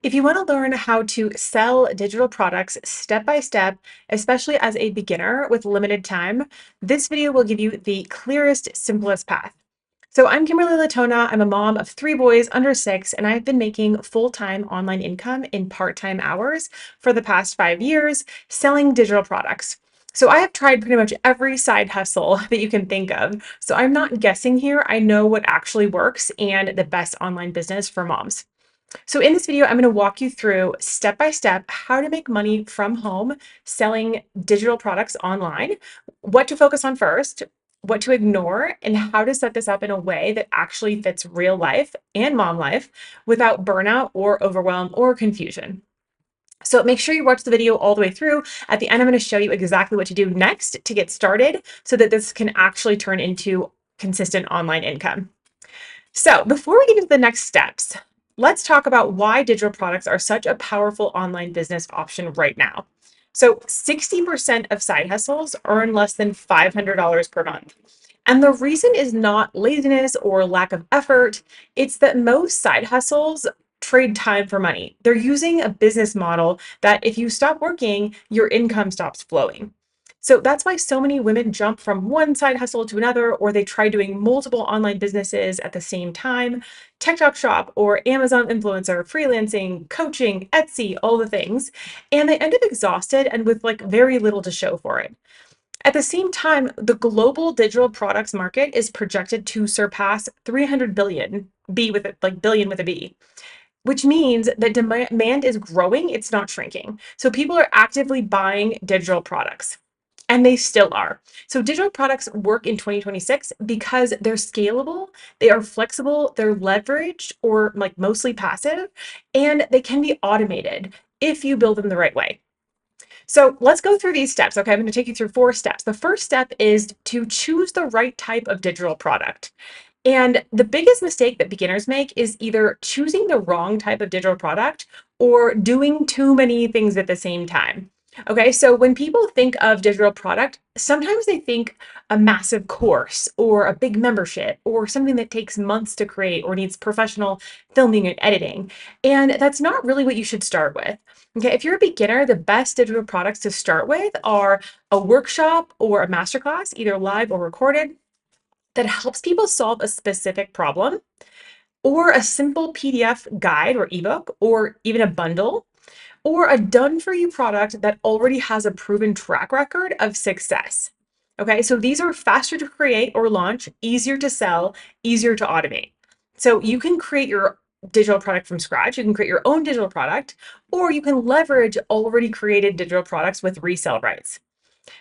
If you want to learn how to sell digital products step by step, especially as a beginner with limited time, this video will give you the clearest, simplest path. So I'm Kimberly Latona. I'm a mom of three boys under six, and I've been making full-time online income in part-time hours for the past 5 years selling digital products. So I have tried pretty much every side hustle that you can think of. So I'm not guessing here. I know what actually works and the best online business for moms. So in this video, I'm going to walk you through step by step how to make money from home selling digital products online, what to focus on first, what to ignore, and how to set this up in a way that actually fits real life and mom life without burnout or overwhelm or confusion. So make sure you watch the video all the way through. At the end, I'm going to show you exactly what to do next to get started so that this can actually turn into consistent online income. So before we get into the next steps, let's talk about why digital products are such a powerful online business option right now. So 60% of side hustles earn less than $500 per month. And the reason is not laziness or lack of effort. It's that most side hustles trade time for money. They're using a business model that if you stop working, your income stops flowing. So that's why so many women jump from one side hustle to another, or they try doing multiple online businesses at the same time, TikTok shop or Amazon influencer, freelancing, coaching, Etsy, all the things. And they end up exhausted and with like very little to show for it. At the same time, the global digital products market is projected to surpass 300 billion, B with it, like billion with a B, which means that demand is growing, it's not shrinking. So people are actively buying digital products. And they still are. So digital products work in 2026 because they're scalable, they are flexible, they're leveraged or like mostly passive, and they can be automated if you build them the right way. So let's go through these steps. Okay, I'm going to take you through 4 steps. The first step is to choose the right type of digital product. And the biggest mistake that beginners make is either choosing the wrong type of digital product or doing too many things at the same time. Okay, so when people think of digital product, sometimes they think a massive course or a big membership or something that takes months to create or needs professional filming and editing. And that's not really what you should start with. Okay, if you're a beginner, the best digital products to start with are a workshop or a masterclass, either live or recorded, that helps people solve a specific problem, or a simple PDF guide or ebook, or even a bundle, or a done for you product that already has a proven track record of success. Okay, so these are faster to create or launch, easier to sell, easier to automate. So you can create your digital product from scratch. You can create your own digital product, or you can leverage already created digital products with resale rights.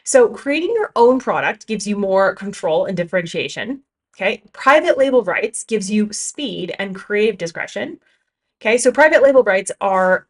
So creating your own product gives you more control and differentiation. Okay. Private label rights gives you speed and creative discretion. Okay. So private label rights are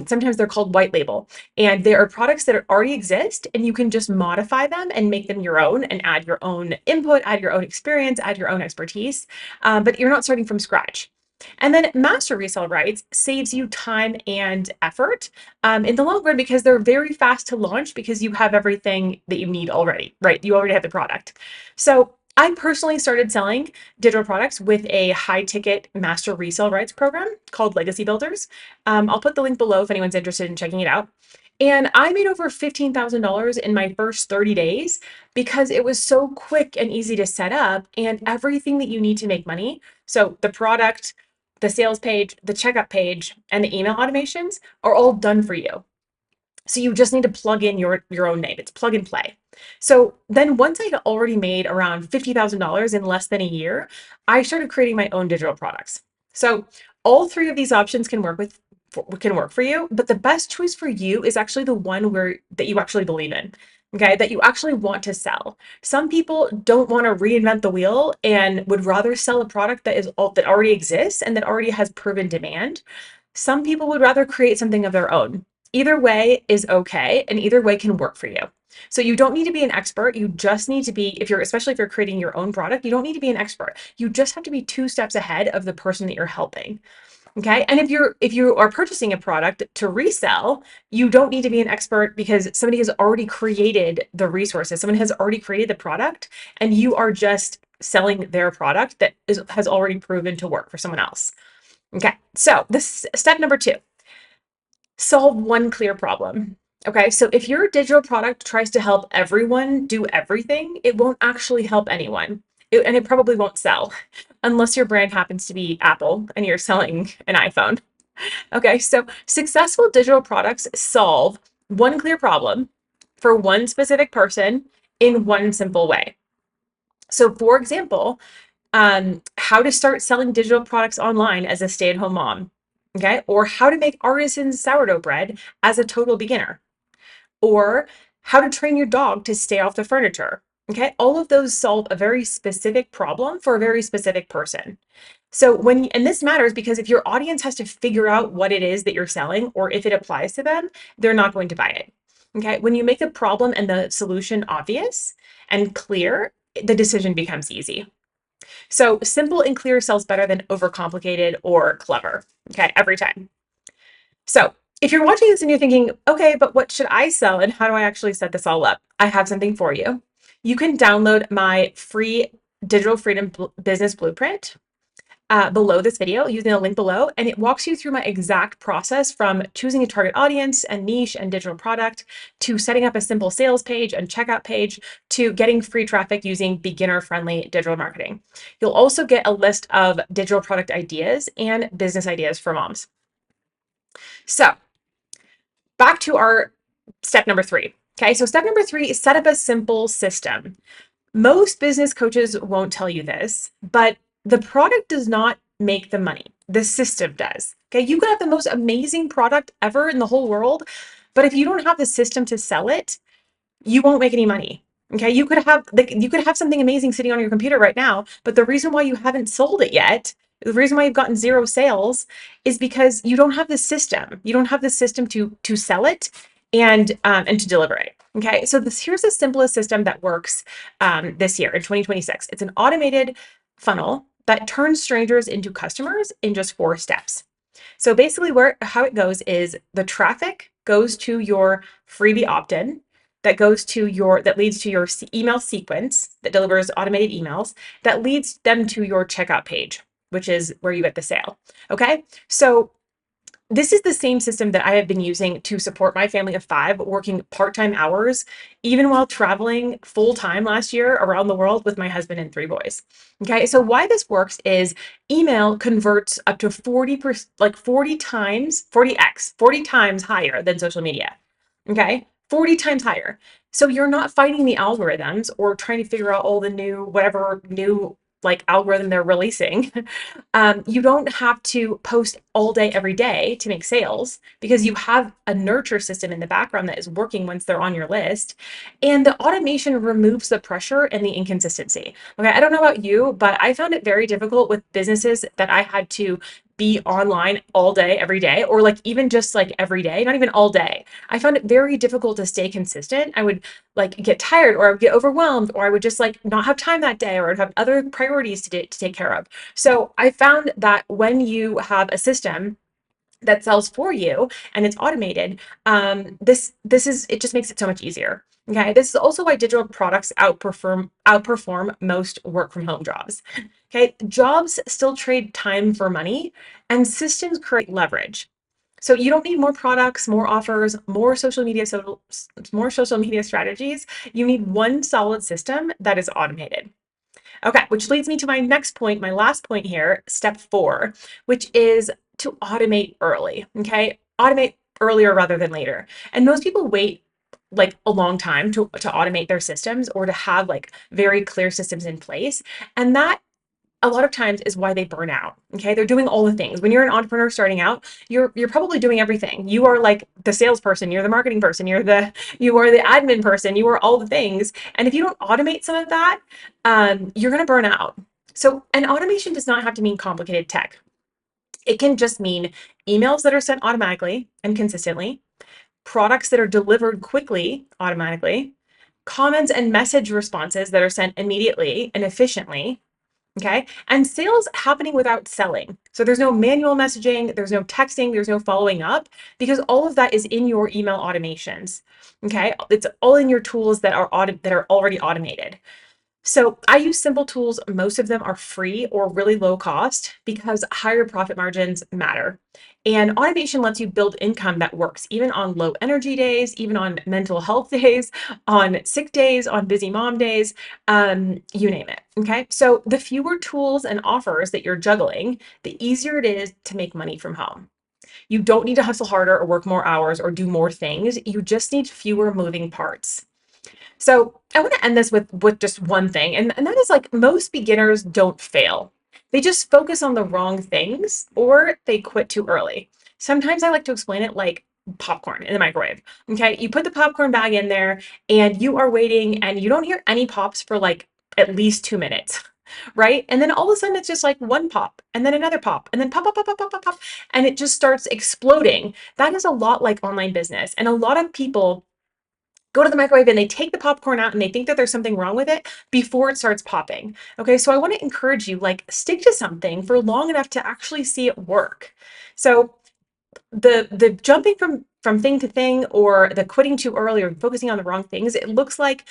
sometimes they're called white label, and they are products that already exist, and you can just modify them and make them your own and add your own input, add your own experience, add your own expertise. But you're not starting from scratch. And then master resale rights saves you time and effort in the long run because they're very fast to launch because you have everything that you need already, right? You already have the product. So I personally started selling digital products with a high ticket master resale rights program called Legacy Builders. I'll put the link below if anyone's interested in checking it out. And I made over $15,000 in my first 30 days because it was so quick and easy to set up and everything that you need to make money. So the product, the sales page, the checkout page, and the email automations are all done for you. So you just need to plug in your own name. It's plug and play. So then once I had already made around $50,000 in less than a year, I started creating my own digital products. So all three of these options can work for you, but the best choice for you is actually the one where that you actually believe in. Okay, that you actually want to sell. Some people don't want to reinvent the wheel and would rather sell a product that already exists and that already has proven demand. Some people would rather create something of their own. Either way is okay, and either way can work for you. So you don't need to be an expert. You just need to be, especially if you're creating your own product, you don't need to be an expert. You just have to be 2 steps ahead of the person that you're helping. Okay. And if you are purchasing a product to resell, you don't need to be an expert because somebody has already created the resources. Someone has already created the product, and you are just selling their product has already proven to work for someone else. Okay. So this step number 2. Solve one clear problem. Okay, so if your digital product tries to help everyone do everything, it won't actually help anyone. And it probably won't sell unless your brand happens to be Apple and you're selling an iPhone. Okay, so successful digital products solve one clear problem for one specific person in one simple way. So, for example, how to start selling digital products online as a stay-at-home mom, okay? Or how to make artisan sourdough bread as a total beginner, or how to train your dog to stay off the furniture, okay? All of those solve a very specific problem for a very specific person. So and this matters because if your audience has to figure out what it is that you're selling or if it applies to them, they're not going to buy it. Okay. When you make the problem and the solution obvious and clear, the decision becomes easy. So simple and clear sells better than overcomplicated or clever. Okay, every time. So if you're watching this and you're thinking, okay, but what should I sell and how do I actually set this all up? I have something for you. You can download my free digital freedom business blueprint below this video using the link below, and it walks you through my exact process from choosing a target audience and niche and digital product to setting up a simple sales page and checkout page to getting free traffic using beginner-friendly digital marketing. You'll also get a list of digital product ideas and business ideas for moms. So back to our step number 3. Okay, so step number 3 is set up a simple system. Most business coaches won't tell you this, but the product does not make the money. The system does. Okay, you could have the most amazing product ever in the whole world, but if you don't have the system to sell it, you won't make any money. Okay, you could have something amazing sitting on your computer right now, but the reason why you haven't sold it yet, the reason why you've gotten 0 sales is because you don't have the system. You don't have the system to sell it and to deliver it. Okay, so here's the simplest system that works this year in 2026. It's an automated funnel that turns strangers into customers in just 4 steps. So basically how it goes is the traffic goes to your freebie opt-in that leads to your email sequence that delivers automated emails that leads them to your checkout page, which is where you get the sale. Okay. So this is the same system that I have been using to support my family of 5 working part-time hours, even while traveling full-time last year around the world with my husband and 3 boys. Okay, so why this works is email converts up to 40%, like 40 times, 40 times higher than social media. Okay, 40 times higher. So you're not fighting the algorithms or trying to figure out all the whatever new like algorithm they're releasing. You don't have to post all day, every day to make sales because you have a nurture system in the background that is working once they're on your list. And the automation removes the pressure and the inconsistency. Okay, I don't know about you, but I found it very difficult with businesses that I had to be online all day, every day, or like even just like every day, not even all day. I found it very difficult to stay consistent. I would like get tired or I would get overwhelmed or I would just like not have time that day or I'd have other priorities to take care of. So I found that when you have a system that sells for you and it's automated, it just makes it so much easier. Okay, this is also why digital products outperform most work from home jobs. Okay, jobs still trade time for money, and systems create leverage. So you don't need more products, more offers, more social media strategies. You need one solid system that is automated. Okay, which leads me to my next point, my last point here, step 4, which is to automate early. Okay, automate earlier rather than later. And most people wait like a long time to automate their systems or to have like very clear systems in place. And that a lot of times is why they burn out. Okay, they're doing all the things. When you're an entrepreneur starting out, you're probably doing everything. You are like the salesperson, you're the marketing person, you are the admin person, you are all the things. And if you don't automate some of that, you're going to burn out. So, and automation does not have to mean complicated tech. It can just mean emails that are sent automatically and consistently, products that are delivered quickly automatically, comments and message responses that are sent immediately and efficiently. Okay. And sales happening without selling. So there's no manual messaging, there's no texting, there's no following up because all of that is in your email automations. Okay. It's all in your tools that are already automated. So I use simple tools. Most of them are free or really low cost because higher profit margins matter. And automation lets you build income that works even on low energy days, even on mental health days, on sick days, on busy mom days, you name it. Okay. So the fewer tools and offers that you're juggling, the easier it is to make money from home. You don't need to hustle harder or work more hours or do more things. You just need fewer moving parts. So I want to end this with just one thing, and that is like most beginners don't fail. They just focus on the wrong things or they quit too early. Sometimes I like to explain it like popcorn in the microwave. Okay, you put the popcorn bag in there and you are waiting and you don't hear any pops for like at least 2 minutes. Right. And then all of a sudden it's just like one pop and then another pop and then pop, pop, pop, pop, pop, pop, pop. And it just starts exploding. That is a lot like online business. And a lot of people go to the microwave and they take the popcorn out and they think that there's something wrong with it before it starts popping. Okay, so I want to encourage you, like, stick to something for long enough to actually see it work. So the jumping from thing to thing or the quitting too early or focusing on the wrong things, it looks like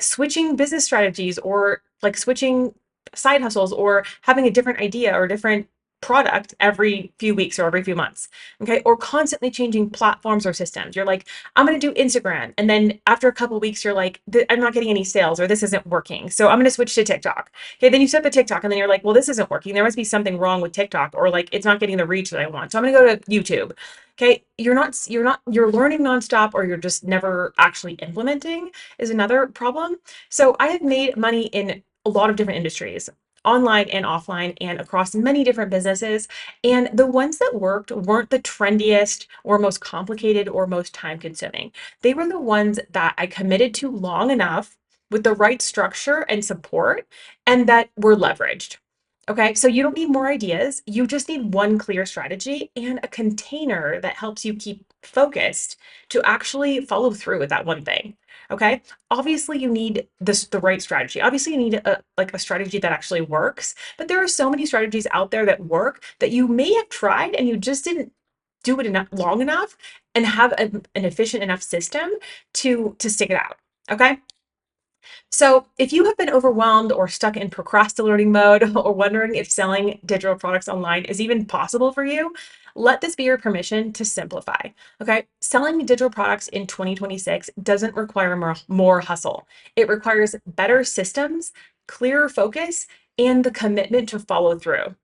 switching business strategies or like switching side hustles or having a different idea or different product every few weeks or every few months. Okay, or constantly changing platforms or systems. You're like, I'm going to do Instagram, and then after a couple of weeks you're like, I'm not getting any sales or this isn't working, so I'm going to switch to TikTok. Okay, then you set the TikTok and then you're like, well, this isn't working, there must be something wrong with TikTok, or like it's not getting the reach that I want, so I'm going to go to YouTube. Okay, you're learning nonstop, or you're just never actually implementing is another problem. So I have made money in a lot of different industries, online and offline, and across many different businesses. And the ones that worked weren't the trendiest or most complicated or most time consuming. They were the ones that I committed to long enough with the right structure and support and that were leveraged. Okay, so you don't need more ideas. You just need one clear strategy and a container that helps you keep focused to actually follow through with that one thing. Okay, obviously you need the right strategy. Obviously you need a strategy that actually works, but there are so many strategies out there that work that you may have tried and you just didn't do it enough long enough and have an efficient enough system to stick it out. Okay, so if you have been overwhelmed or stuck in procrastinating mode or wondering if selling digital products online is even possible for you, let this be your permission to simplify. Okay, selling digital products in 2026 doesn't require more hustle. It requires better systems, clearer focus, and the commitment to follow through.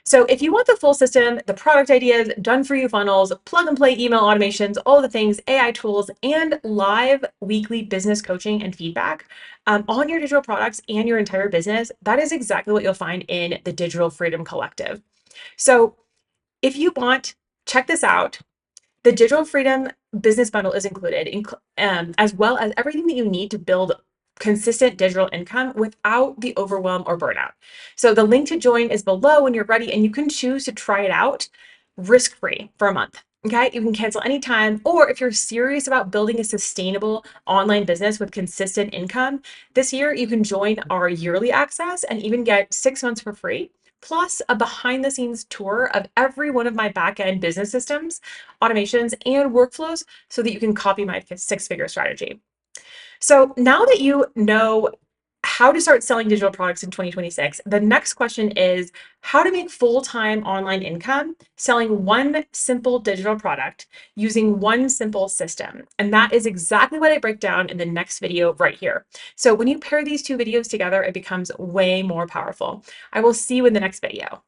So if you want the full system, the product ideas, done for you funnels, plug and play email automations, all the things, AI tools, and live weekly business coaching and feedback on your digital products and your entire business, that is exactly what you'll find in the Digital Freedom Collective. So if you want, check this out. The Digital Freedom Business Bundle is included, as well as everything that you need to build consistent digital income without the overwhelm or burnout. So the link to join is below when you're ready, and you can choose to try it out risk-free for a month. Okay, you can cancel anytime, or if you're serious about building a sustainable online business with consistent income, this year you can join our yearly access and even get 6 months for free, plus a behind the scenes tour of every one of my back end business systems, automations, and workflows so that you can copy my 6 figure strategy. So now that you know how to start selling digital products in 2026, the next question is how to make full-time online income selling one simple digital product using one simple system. And that is exactly what I break down in the next video right here. So when you pair these two videos together, it becomes way more powerful. I will see you in the next video.